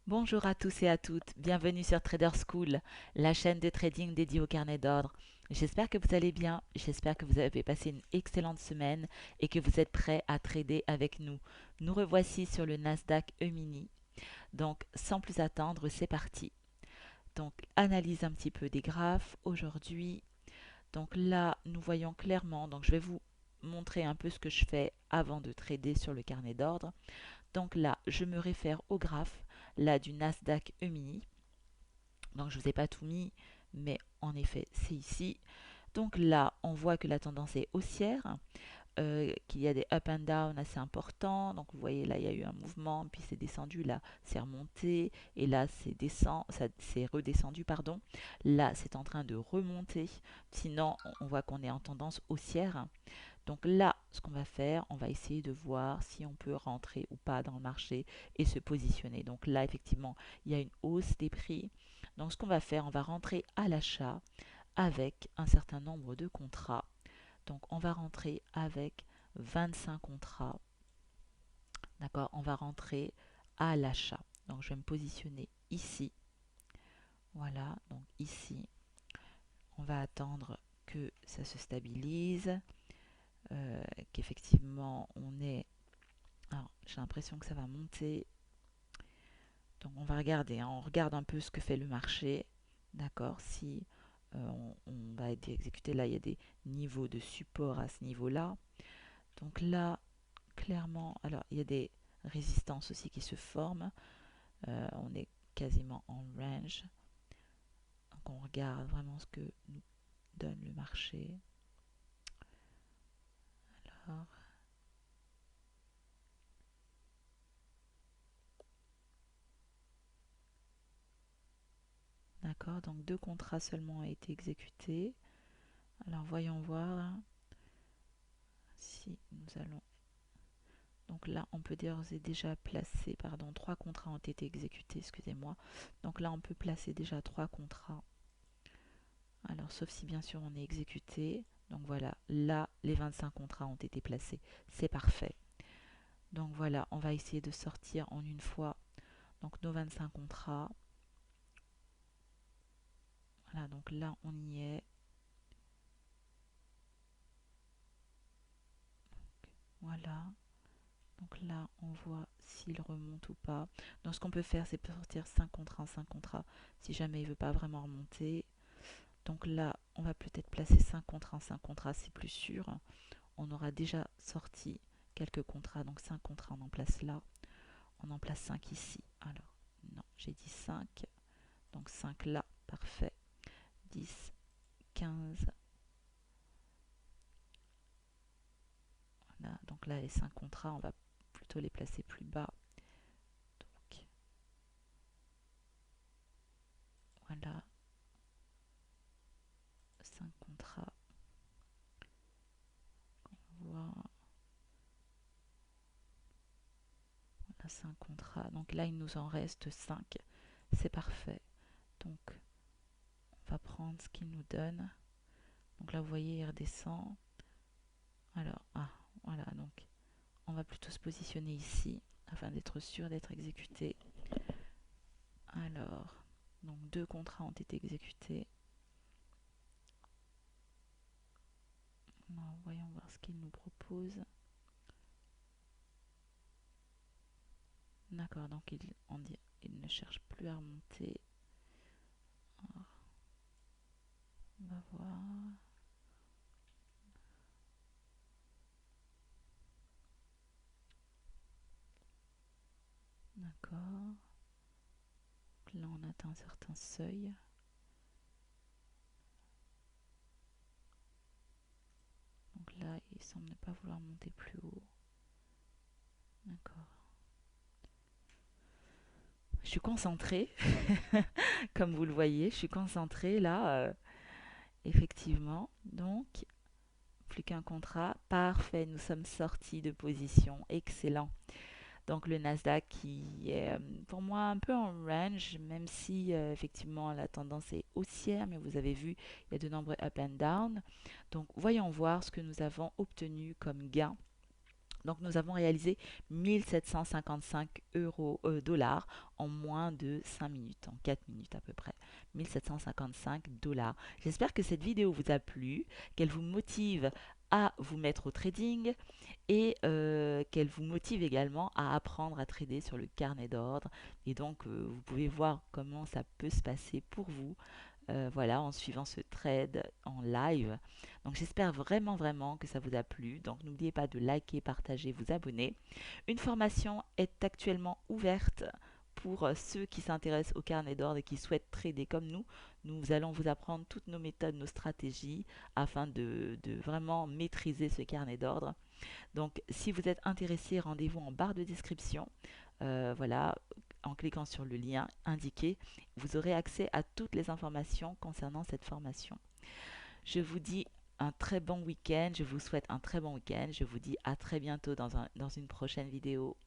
Bonjour à tous et à toutes, bienvenue sur Trader School, la chaîne de trading dédiée au carnet d'ordre. J'espère que vous allez bien, j'espère que vous avez passé une excellente semaine et que vous êtes prêts à trader avec nous. Nous revoici sur le Nasdaq E-mini. Donc sans plus attendre, c'est parti. Donc analyse un petit peu des graphes aujourd'hui. Donc là, nous voyons clairement, donc je vais vous montrer un peu ce que je fais avant de trader sur le carnet d'ordre. Donc là, je me réfère au graphe là du Nasdaq E-mini. Donc je ne vous ai pas tout mis, mais en effet, c'est ici. Donc là, on voit que la tendance est haussière, qu'il y a des up and down assez importants. Donc vous voyez là, il y a eu un mouvement, puis c'est descendu, là c'est remonté, et là c'est redescendu, pardon. Là, c'est en train de remonter. Sinon, on voit qu'on est en tendance haussière. Donc là, ce qu'on va faire, on va essayer de voir si on peut rentrer ou pas dans le marché et se positionner. Donc là, effectivement, il y a une hausse des prix. Donc ce qu'on va faire, on va rentrer à l'achat avec un certain nombre de contrats. Donc on va rentrer avec 25 contrats. D'accord? On va rentrer à l'achat. Donc je vais me positionner ici. Voilà, donc ici, on va attendre que ça se stabilise, qu'effectivement on est. Alors, j'ai l'impression que ça va monter. Donc, on va regarder, hein. On regarde un peu ce que fait le marché. D'accord. Si on va être exécuté, là, il y a des niveaux de support à ce niveau-là. Donc là, clairement, alors, il y a des résistances aussi qui se forment. On est quasiment en range. Donc, on regarde vraiment ce que nous donne le marché. Alors, d'accord. Donc, deux contrats seulement ont été exécutés. Alors, voyons voir si nous allons. Donc là, on peut d'ores et déjà placer, pardon, trois contrats ont été exécutés, excusez-moi. Donc là, on peut placer déjà trois contrats. Alors, sauf si bien sûr on est exécuté. Donc voilà, là, les 25 contrats ont été placés. C'est parfait. Donc voilà, on va essayer de sortir en une fois. Donc nos 25 contrats. Voilà, donc là, on y est. Voilà. Donc là, on voit s'il remonte ou pas. Donc ce qu'on peut faire, c'est sortir 5 contrats en 5 contrats si jamais il ne veut pas vraiment remonter. Donc là, on va peut-être placer 5 contrats en 5 contrats, c'est plus sûr. On aura déjà sorti quelques contrats, donc 5 contrats, on en place là. On en place 5 ici. Alors, non, j'ai dit 5. Donc 5 là, parfait. 10, 15. Voilà, donc là, les 5 contrats, on va plutôt les placer plus bas. Donc, voilà, 5 contrats. On voit, voilà, 5 contrats. Donc là, il nous en reste 5. C'est parfait. Donc, on va prendre ce qu'il nous donne. Donc là, vous voyez, il redescend. Alors, voilà, donc on va plutôt se positionner ici afin d'être sûr d'être exécuté. Alors, donc deux contrats ont été exécutés. Alors, voyons voir ce qu'il nous propose. D'accord, donc il ne cherche plus à remonter. Alors, on va voir. D'accord. Là, on atteint un certain seuil. Donc là, il semble ne pas vouloir monter plus haut. D'accord. Je suis concentrée, comme vous le voyez, je suis concentrée là, effectivement. Donc, plus qu'un contrat. Parfait, nous sommes sortis de position. Excellent. Donc le Nasdaq qui est pour moi un peu en range, même si effectivement la tendance est haussière, mais vous avez vu, il y a de nombreux up and down. Donc voyons voir ce que nous avons obtenu comme gain Donc nous avons réalisé 1755 dollars en moins de 5 minutes, en 4 minutes à peu près. 1755 dollars. J'espère que cette vidéo vous a plu, qu'elle vous motive à vous mettre au trading et qu'elle vous motive également à apprendre à trader sur le carnet d'ordre. Et donc vous pouvez voir comment ça peut se passer pour vous, voilà, en suivant ce trade en live. Donc j'espère vraiment vraiment que ça vous a plu. Donc n'oubliez pas de liker, partager, vous abonner. Une formation est actuellement ouverte pour ceux qui s'intéressent au carnet d'ordre et qui souhaitent trader comme nous. Nous allons vous apprendre toutes nos méthodes, nos stratégies afin de vraiment maîtriser ce carnet d'ordre. Donc si vous êtes intéressé, rendez-vous en barre de description. Voilà, en cliquant sur le lien indiqué, vous aurez accès à toutes les informations concernant cette formation. Je vous dis un très bon week-end, je vous souhaite un très bon week-end, je vous dis à très bientôt dans une prochaine vidéo.